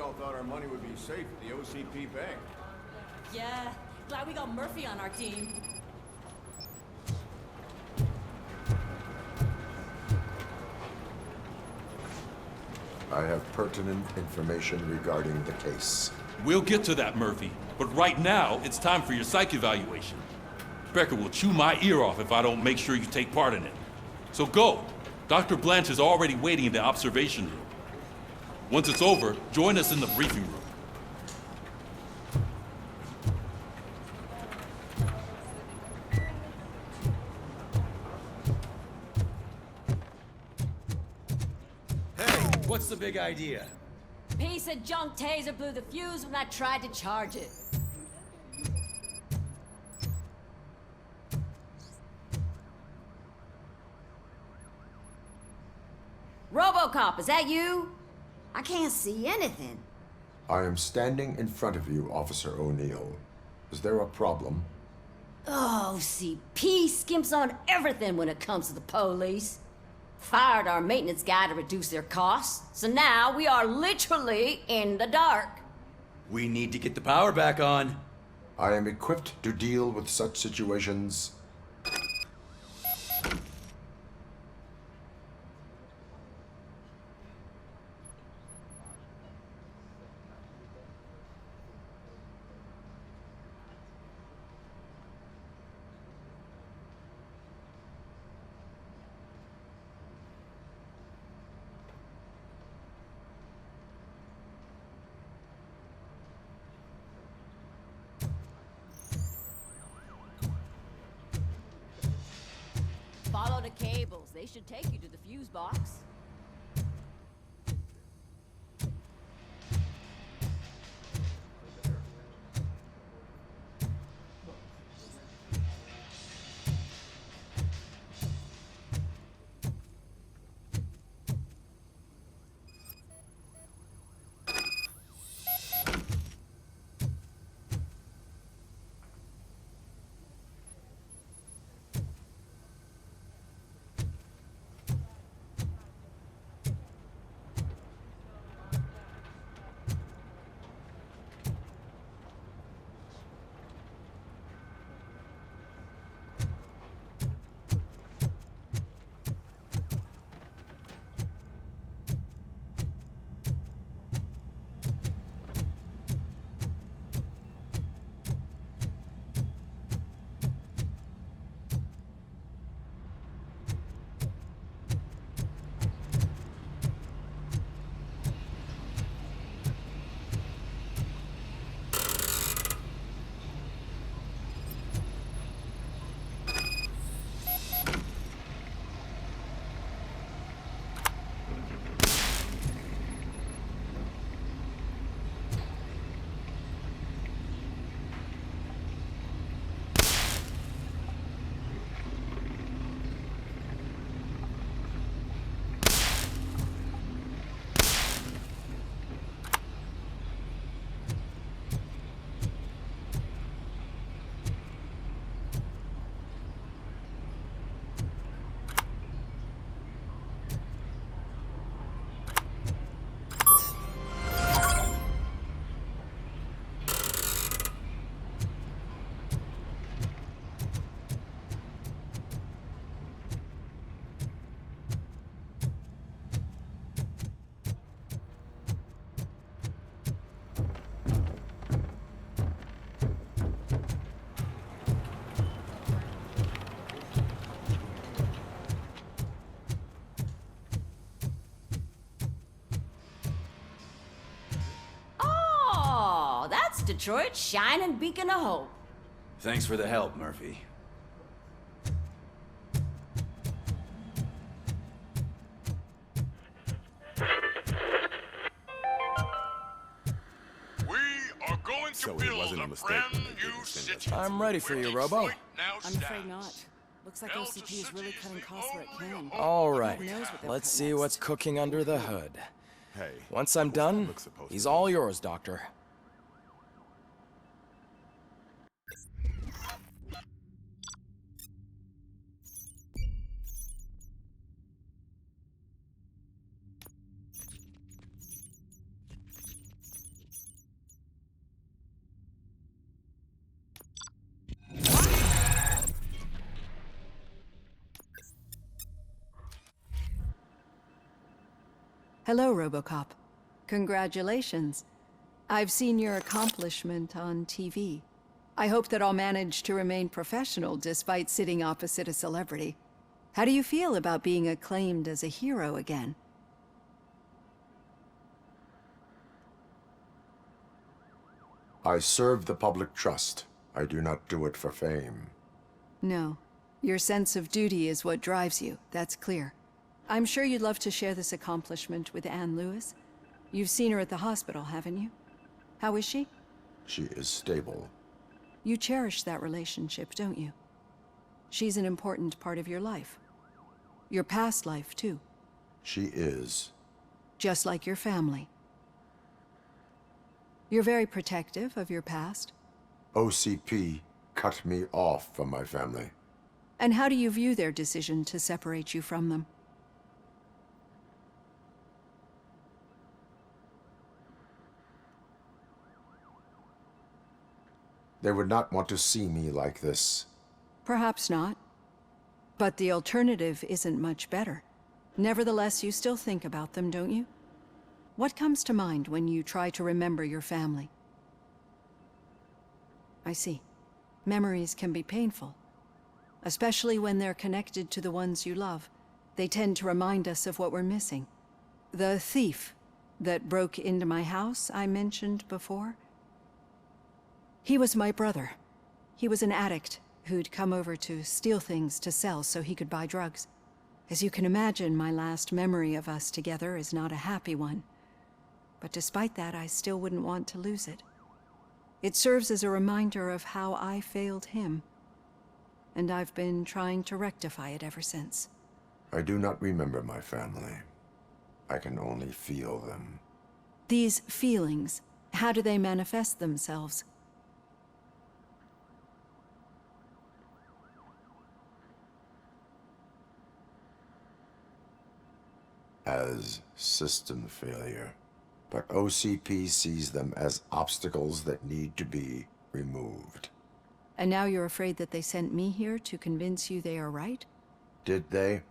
all thought our money would be safe at the OCP bank. Yeah, glad we got Murphy on our team. I have pertinent information regarding the case. We'll get to that, Murphy. But right now, it's time for your psych evaluation. Becker will chew my ear off if I don't make sure you take part in it. So go. Dr. Blanche is already waiting in the observation room. Once it's over, join us in the briefing room. What's the big idea? Piece of junk taser blew the fuse when I tried to charge it. Robocop, is that you? I can't see anything. I am standing in front of you, Officer O'Neill. Is there a problem? Oh, CP skimps on everything when it comes to the police. Fired our maintenance guy to reduce their costs, so now we are literally in the dark. We need to get the power back on. I am equipped to deal with such situations. Follow the cables. They should take you to the fuse box. Detroit's shining beacon of hope. Thanks for the help, Murphy. We are going to build a brand new city. I'm ready for you, Robo. I'm afraid not. Looks like OCP is really cutting costs where it can. All right, let's see what's cooking under the hood. Hey. Once I'm done, he's all yours, Doctor. Hello, Robocop. Congratulations. I've seen your accomplishment on TV. I hope that I'll manage to remain professional despite sitting opposite a celebrity. How do you feel about being acclaimed as a hero again? I serve the public trust. I do not do it for fame. No. Your sense of duty is what drives you, that's clear. I'm sure you'd love to share this accomplishment with Anne Lewis. You've seen her at the hospital, haven't you? How is she? She is stable. You cherish that relationship, don't you? She's an important part of your life. Your past life, too. She is. Just like your family. You're very protective of your past. OCP cut me off from my family. And how do you view their decision to separate you from them? They would not want to see me like this. Perhaps not. But the alternative isn't much better. Nevertheless, you still think about them, don't you? What comes to mind when you try to remember your family? I see. Memories can be painful. Especially when they're connected to the ones you love. They tend to remind us of what we're missing. The thief that broke into my house I mentioned before? He was my brother. He was an addict who'd come over to steal things to sell so he could buy drugs. As you can imagine, my last memory of us together is not a happy one. But despite that, I still wouldn't want to lose it. It serves as a reminder of how I failed him. And I've been trying to rectify it ever since. I do not remember my family. I can only feel them. These feelings, how do they manifest themselves? As system failure. But OCP sees them as obstacles that need to be removed. And now you're afraid that they sent me here to convince you they are right? Did they?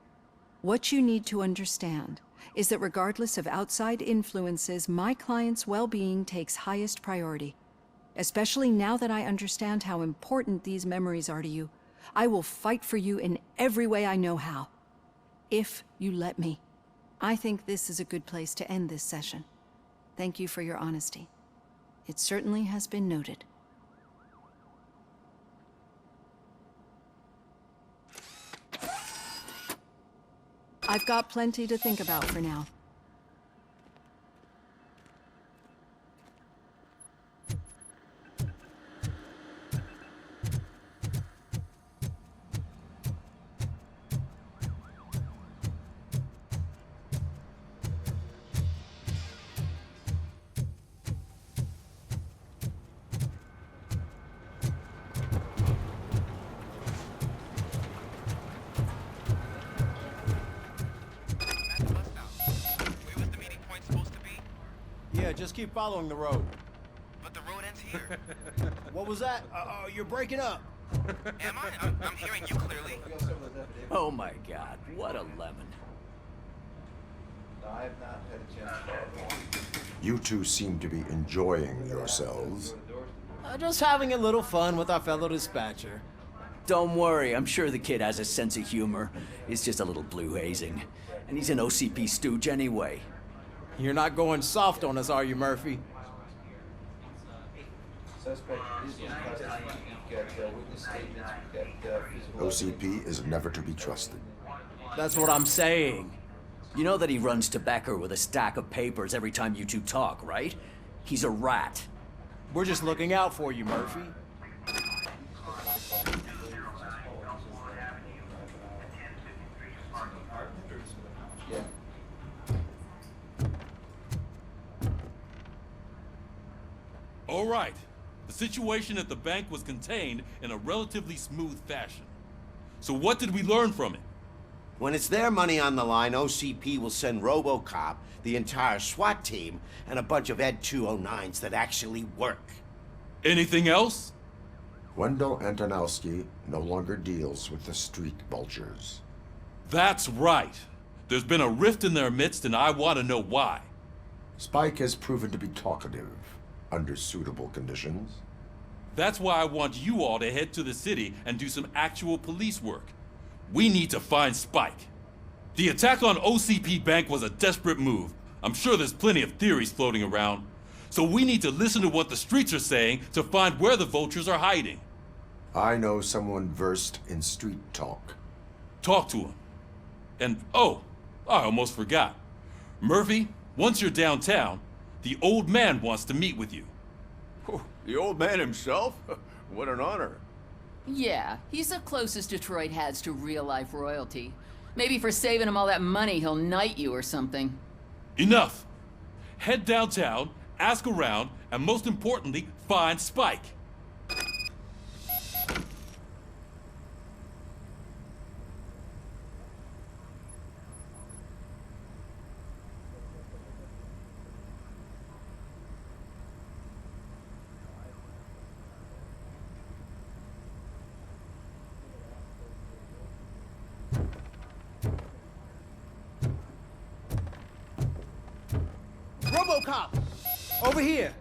What you need to understand is that regardless of outside influences, my client's well-being takes highest priority. Especially now that I understand how important these memories are to you, I will fight for you in every way I know how. If you let me. I think this is a good place to end this session. Thank you for your honesty. It certainly has been noted. I've got plenty to think about for now. Yeah, just keep following the road. But the road ends here. What was that? You're breaking up. Am I? I'm hearing you clearly. Oh my god, what a lemon. I have not had a chance to You two seem to be enjoying yourselves. Just having a little fun with our fellow dispatcher. Don't worry, I'm sure the kid has a sense of humor. It's just a little blue hazing. And he's an OCP stooge anyway. You're not going soft on us, are you, Murphy? suspect is in custody. We've got witness statements. We've got physical. OCP is never to be trusted. That's what I'm saying. You know that he runs to Becker with a stack of papers every time you two talk, right? He's a rat. We're just looking out for you, Murphy. Yeah. All right. The situation at the bank was contained in a relatively smooth fashion. So what did we learn from it? When it's their money on the line, OCP will send Robocop, the entire SWAT team, and a bunch of Ed 209s that actually work. Anything else? Wendell Antonowski no longer deals with the street vultures. That's right. There's been a rift in their midst, and I want to know why. Spike has proven to be talkative under suitable conditions. That's why I want you all to head to the city and do some actual police work. We need to find Spike. The attack on OCP Bank was a desperate move. I'm sure there's plenty of theories floating around. So we need to listen to what the streets are saying to find where the vultures are hiding. I know someone versed in street talk. Talk to him. And, oh, I almost forgot. Murphy, once you're downtown, the old man wants to meet with you. Oh, the old man himself? What an honor. Yeah, he's the closest Detroit has to real-life royalty. Maybe for saving him all that money, he'll knight you or something. Enough! Head downtown, ask around, and most importantly, find Spike. Robocop! Over here!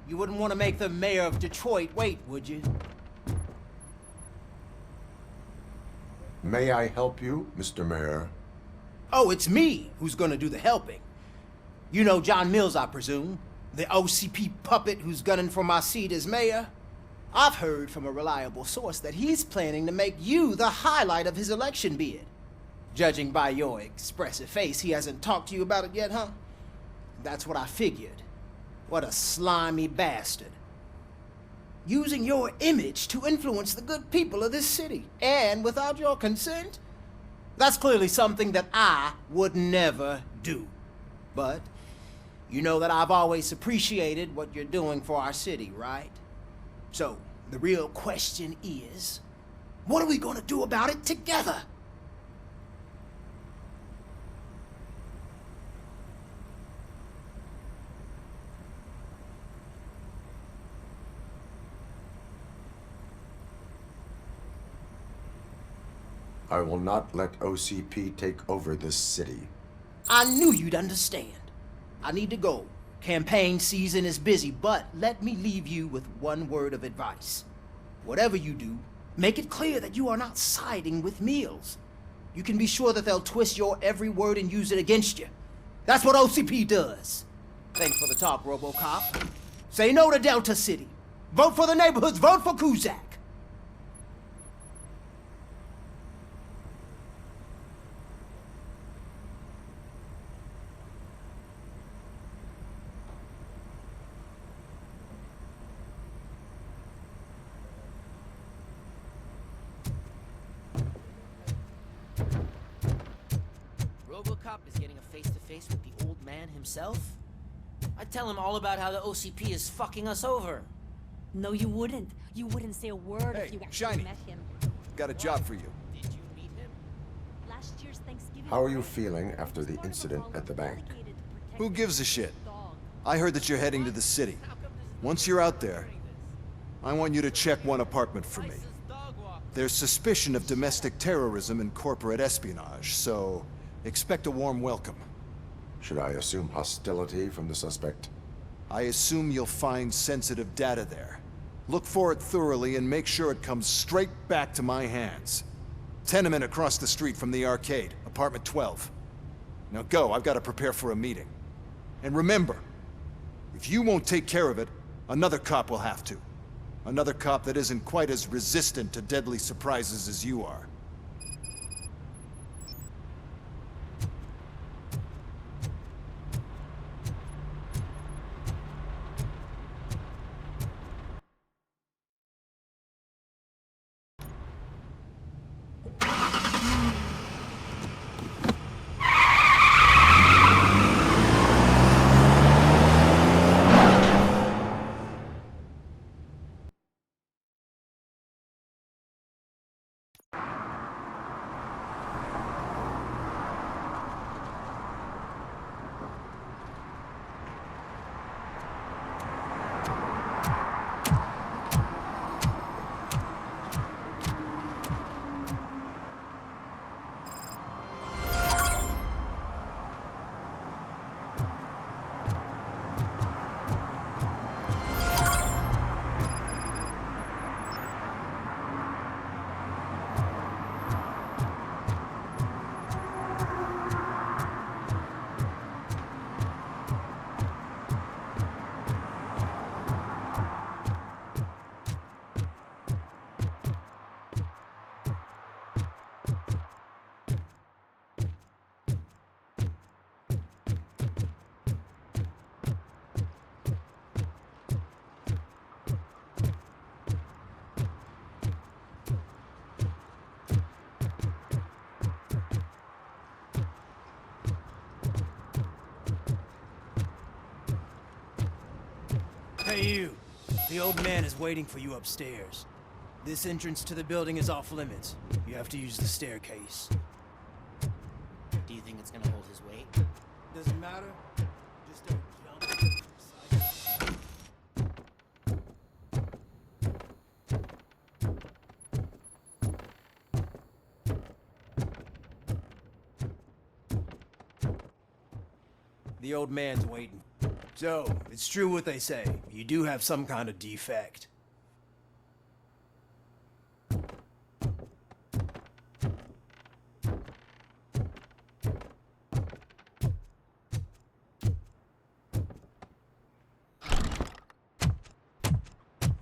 You wouldn't want to make the mayor of Detroit wait, would you? May I help you, Mr. Mayor? Oh, it's me who's gonna do the helping. You know John Mills, I presume? The OCP puppet who's gunning for my seat as mayor? I've heard from a reliable source that he's planning to make you the highlight of his election bid. Judging by your expressive face, he hasn't talked to you about it yet, huh? That's what I figured. What a slimy bastard. Using your image to influence the good people of this city, and without your consent? That's clearly something that I would never do. But you know that I've always appreciated what you're doing for our city, right? So, the real question is, what are we gonna do about it together? I will not let OCP take over this city. I knew you'd understand. I need to go. Campaign season is busy, but let me leave you with one word of advice. Whatever you do, make it clear that you are not siding with Mills. You can be sure that they'll twist your every word and use it against you. That's what OCP does. Thanks for the talk, Robocop. Say no to Delta City. Vote for the neighborhoods. Vote for Kuzak. Robocop is getting a face-to-face with the old man himself? I'd tell him all about how the OCP is fucking us over. No, you wouldn't. You wouldn't say a word if you actually Shiny. met him. Got a job for you. Did you meet him? Last year's Thanksgiving. How are you feeling after the incident at the bank? Who gives a shit? I heard that you're heading to the city. Once you're out there, I want you to check one apartment for me. There's suspicion of domestic terrorism and corporate espionage, so expect a warm welcome. Should I assume hostility from the suspect? I assume you'll find sensitive data there. Look for it thoroughly and make sure it comes straight back to my hands. Tenement across the street from the arcade, apartment 12. Now go, I've got to prepare for a meeting. And remember, if you won't take care of it, another cop will have to. Another cop that isn't quite as resistant to deadly surprises as you are. Hey, you. The old man is waiting for you upstairs. This entrance to the building is off limits. You have to use the staircase. Do you think it's gonna hold his weight? Doesn't matter. Just don't jump. The old man's waiting. So, it's true what they say. You do have some kind of defect.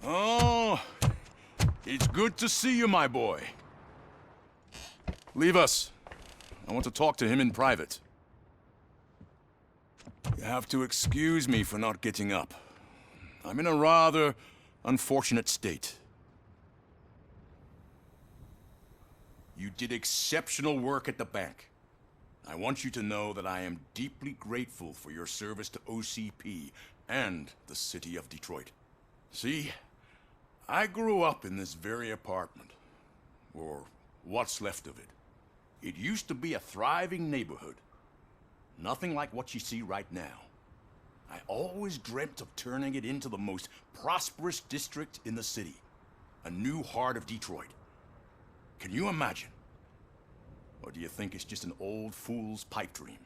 Oh, it's good to see you, my boy. Leave us. I want to talk to him in private. You have to excuse me for not getting up. I'm in a rather unfortunate state. You did exceptional work at the bank. I want you to know that I am deeply grateful for your service to OCP and the city of Detroit. See, I grew up in this very apartment, or what's left of it. It used to be a thriving neighborhood. Nothing like what you see right now. I always dreamt of turning it into the most prosperous district in the city. A new heart of Detroit. Can you imagine? Or do you think it's just an old fool's pipe dream?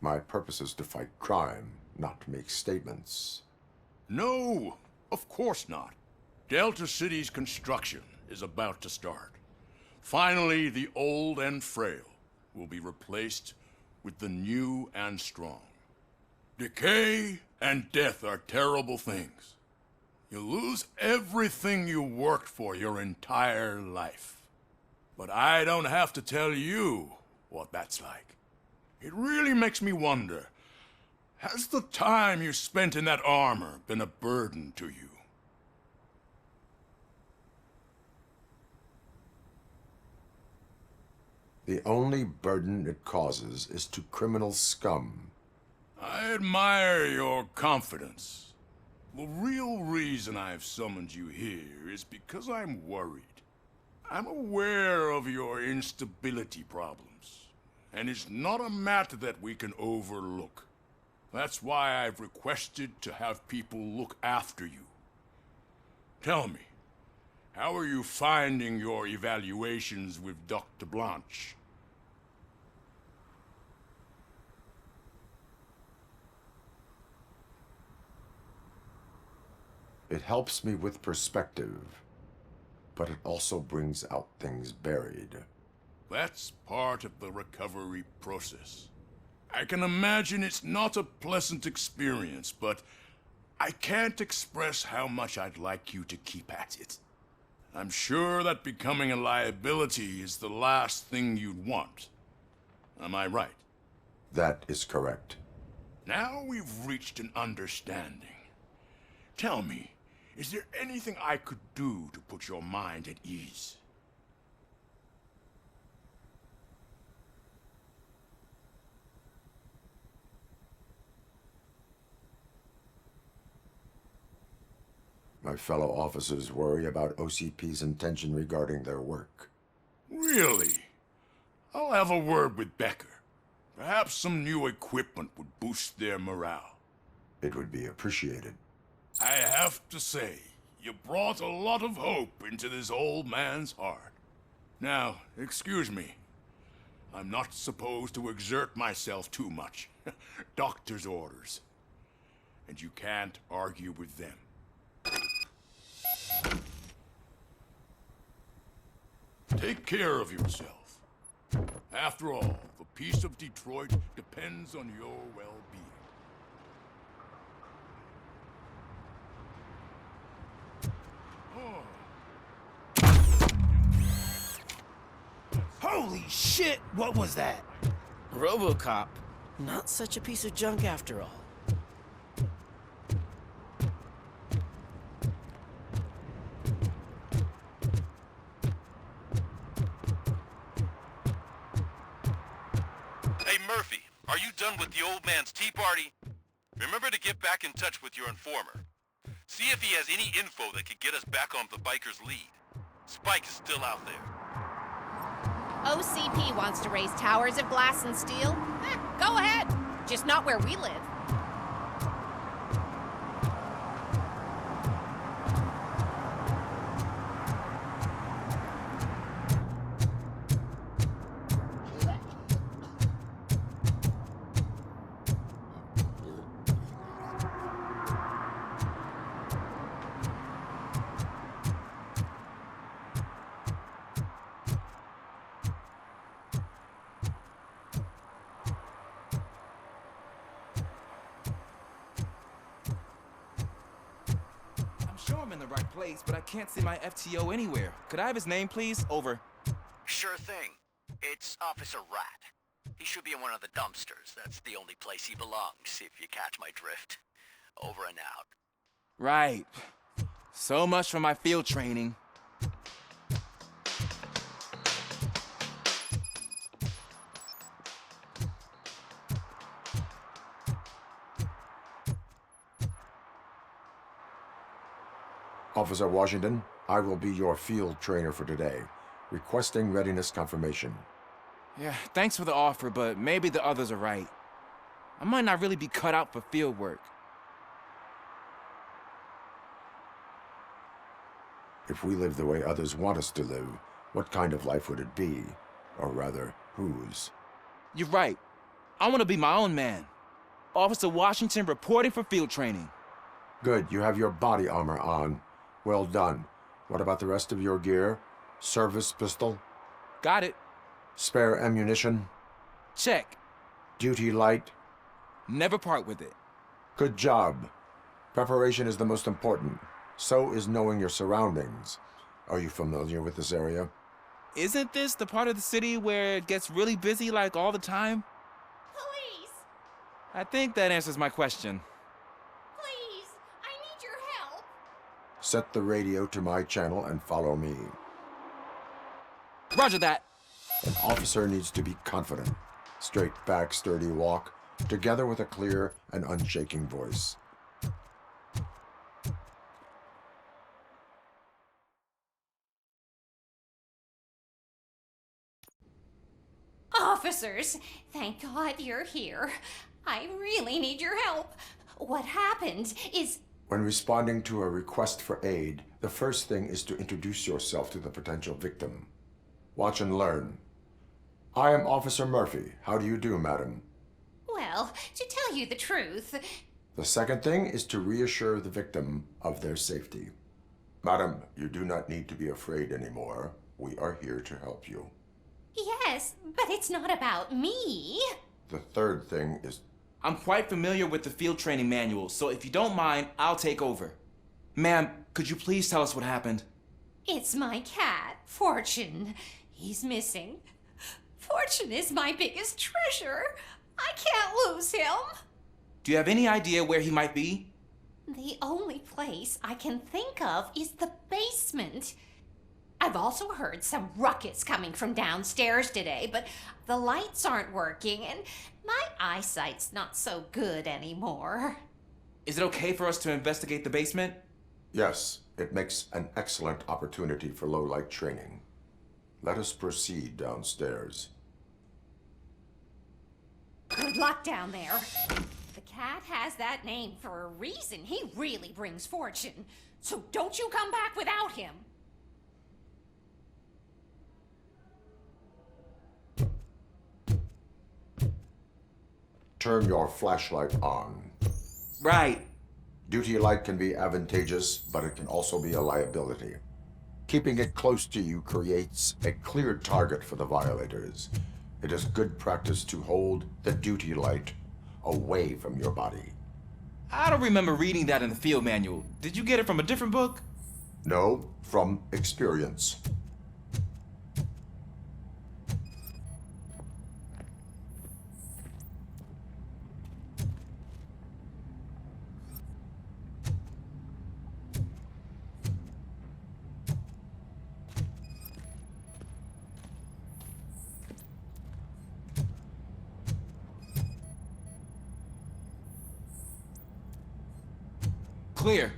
My purpose is to fight crime, not to make statements. No, of course not. Delta City's construction is about to start. Finally, the old and frail will be replaced with the new and strong. Decay and death are terrible things. You lose everything you worked for your entire life. But I don't have to tell you what that's like. It really makes me wonder, has the time you spent in that armor been a burden to you? The only burden it causes is to criminal scum. I admire your confidence. The real reason I've summoned you here is because I'm worried. I'm aware of your instability problems, and it's not a matter that we can overlook. That's why I've requested to have people look after you. Tell me, how are you finding your evaluations with Dr. Blanche? It helps me with perspective, but it also brings out things buried. That's part of the recovery process. I can imagine it's not a pleasant experience, but I can't express how much I'd like you to keep at it. I'm sure that becoming a liability is the last thing you'd want. Am I right? That is correct. Now we've reached an understanding. Tell me, is there anything I could do to put your mind at ease? My fellow officers worry about OCP's intention regarding their work. Really? I'll have a word with Becker. Perhaps some new equipment would boost their morale. It would be appreciated. I have to say, you brought a lot of hope into this old man's heart. Now, excuse me. I'm not supposed to exert myself too much. Doctor's orders. And you can't argue with them. Take care of yourself. After all, the peace of Detroit depends on your well-being. Holy shit! What was that? Robocop. Not such a piece of junk after all. old man's tea party, remember to get back in touch with your informer. See if he has any info that could get us back on the biker's lead. Spike is still out there. OCP wants to raise towers of glass and steel? Go ahead. Just not where we live. Sure I'm in the right place, but I can't see my FTO anywhere. Could I have his name, please? Over. Sure thing. It's Officer Rat. He should be in one of the dumpsters. That's the only place he belongs, if you catch my drift. Over and out. Right. So much for my field training. Officer Washington, I will be your field trainer for today. Requesting readiness confirmation. Yeah, thanks for the offer, but maybe the others are right. I might not really be cut out for field work. If we live the way others want us to live, what kind of life would it be? Or rather, whose? You're right. I want to be my own man. Officer Washington reporting for field training. Good, you have your body armor on. Well done. What about the rest of your gear? Service pistol? Got it. Spare ammunition? Check. Duty light? Never part with it. Good job. Preparation is the most important. So is knowing your surroundings. Are you familiar with this area? Isn't this the part of the city where it gets really busy like all the time? Police! I think that answers my question. Please! I need your help! Set the radio to my channel and follow me. Roger that. An officer needs to be confident. Straight back, sturdy walk, together with a clear and unshaking voice. Officers, thank God you're here. I really need your help. What happened is... When responding to a request for aid, the first thing is to introduce yourself to the potential victim. Watch and learn. I am Officer Murphy. How do you do, madam? Well, to tell you the truth... The second thing is to reassure the victim of their safety. Madam, you do not need to be afraid anymore. We are here to help you. Yes, but it's not about me. The third thing is... I'm quite familiar with the field training manual, so if you don't mind, I'll take over. Ma'am, could you please tell us what happened? It's my cat, Fortune. He's missing. Fortune is my biggest treasure. I can't lose him. Do you have any idea where he might be? The only place I can think of is the basement. I've also heard some ruckus coming from downstairs today, but the lights aren't working and my eyesight's not so good anymore. Is it okay for us to investigate the basement? Yes, it makes an excellent opportunity for low-light training. Let us proceed downstairs. Good luck down there. The cat has that name for a reason. He really brings fortune. So don't you come back without him. Turn your flashlight on. Right. Duty light can be advantageous, but it can also be a liability. Keeping it close to you creates a clear target for the violators. It is good practice to hold the duty light away from your body. I don't remember reading that in the field manual. Did you get it from a different book? No, from experience. Clear.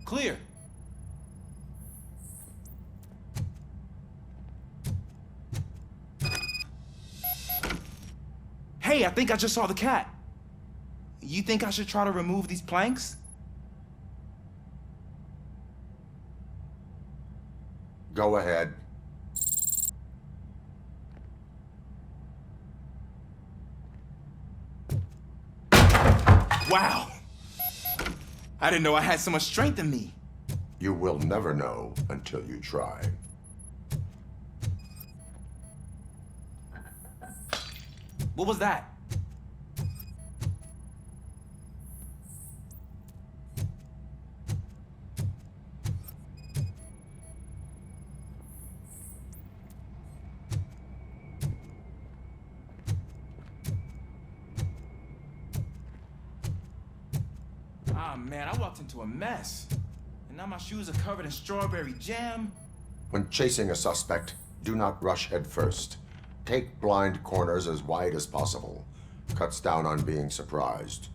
Clear. Hey, I think I just saw the cat. You think I should try to remove these planks? Go ahead. Wow. I didn't know I had so much strength in me. You will never know until you try. What was that? Ah, man, I walked into a mess. And now my shoes are covered in strawberry jam. When chasing a suspect, do not rush head first. Take blind corners as wide as possible. Cuts down on being surprised.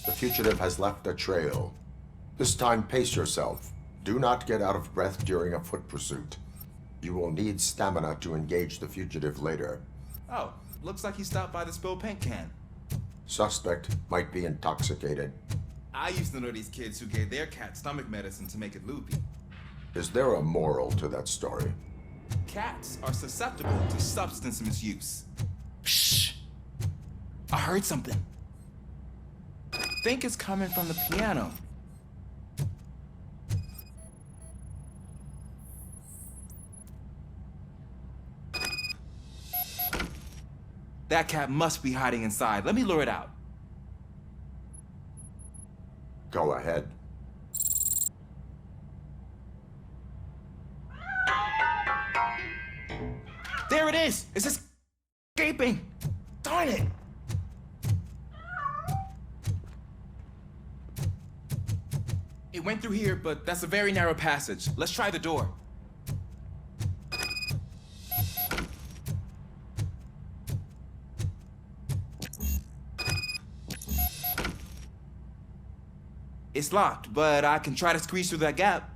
The fugitive has left a trail. This time, pace yourself. Do not get out of breath during a foot pursuit. You will need stamina to engage the fugitive later. Oh, looks like he stopped by the spilled paint can. Suspect might be intoxicated. I used to know these kids who gave their cat stomach medicine to make it loopy. Is there a moral to that story? Cats are susceptible to substance misuse. Shh! I heard something. I think it's coming from the piano. That cat must be hiding inside. Let me lure it out. Go ahead. There it is! It's escaping! Darn it! It went through here, but that's a very narrow passage. Let's try the door. It's locked, but I can try to squeeze through that gap.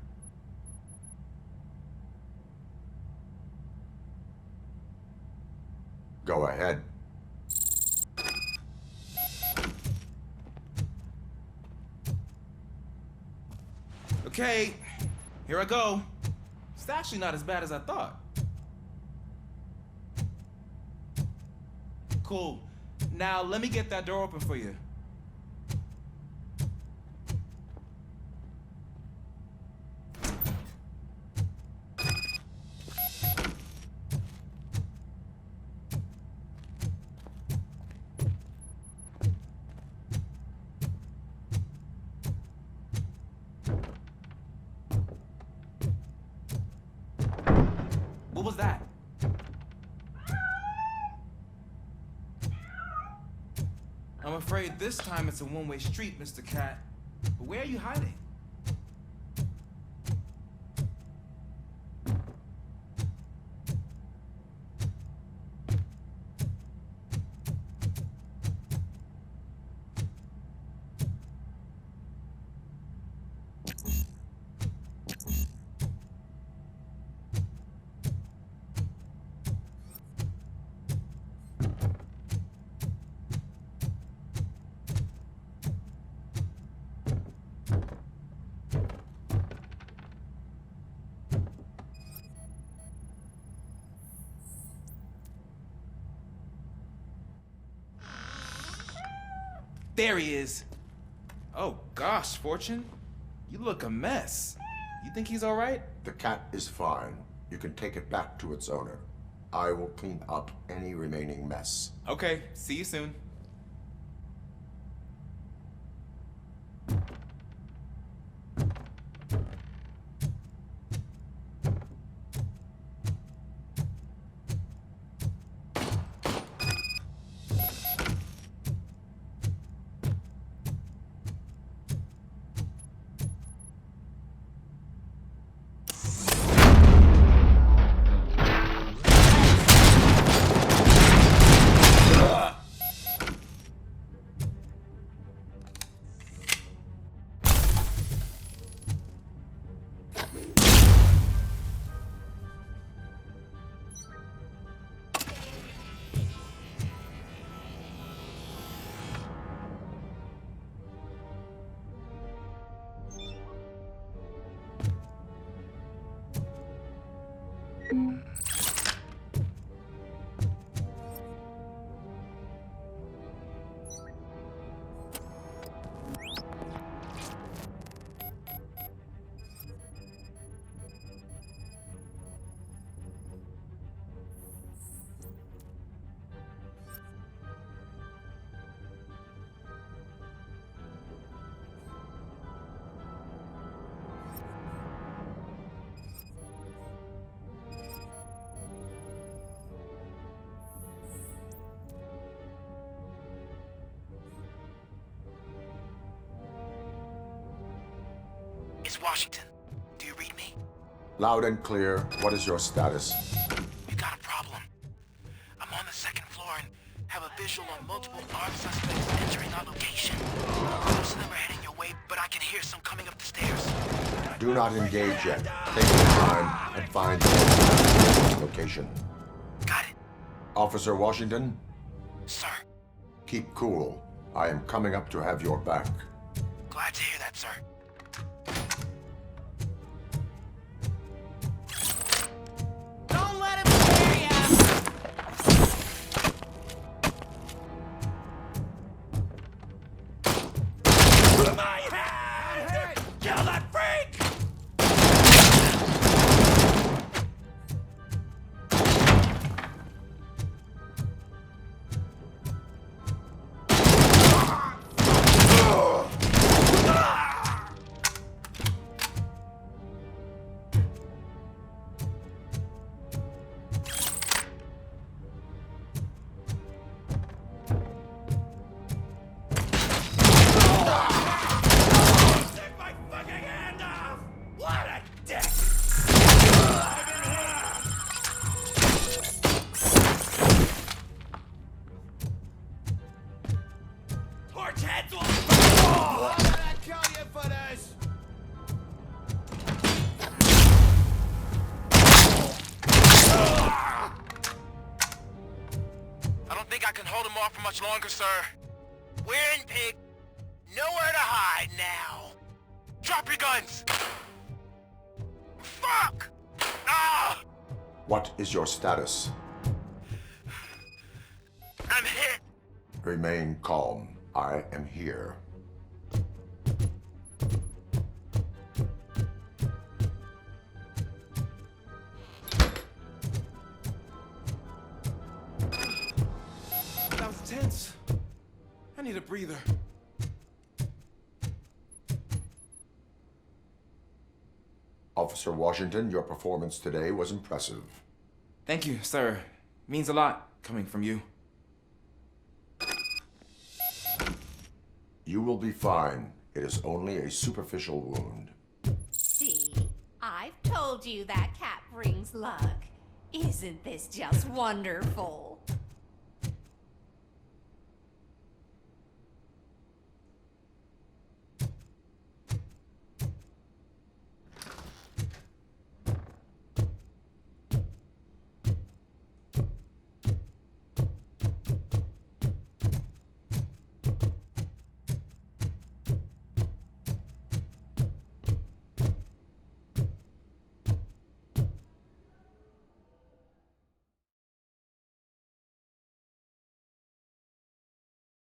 Go ahead. Okay, here I go. It's actually not as bad as I thought. Cool. Now let me get that door open for you. What was that? I'm afraid this time it's a one-way street, Mr. Cat. But where are you hiding? There he is. Oh gosh, Fortune. You look a mess. You think he's all right? The cat is fine. You can take it back to its owner. I will clean up any remaining mess. Okay, see you soon. It's Washington. Do you read me? Loud and clear. What is your status? We got a problem. I'm on the second floor and have a visual on multiple armed suspects entering our location. Most of them are heading your way, but I can hear some coming up the stairs. Do not engage yet. Take your time and find the location. Got it. Officer Washington? Sir. Keep cool. I am coming up to have your back. Glad to hear that, sir. Don't let him scare ya! My hand! Kill that freak! I don't think I can hold him off for much longer, sir. We're in, pig. Nowhere to hide now. Drop your guns! Fuck! Ah! What is your status? I'm hit. Remain calm. I am here. That was tense. I need a breather. Officer Washington, your performance today was impressive. Thank you, sir. Means a lot coming from you. You will be fine. It is only a superficial wound. See, I've told you that cat brings luck. Isn't this just wonderful?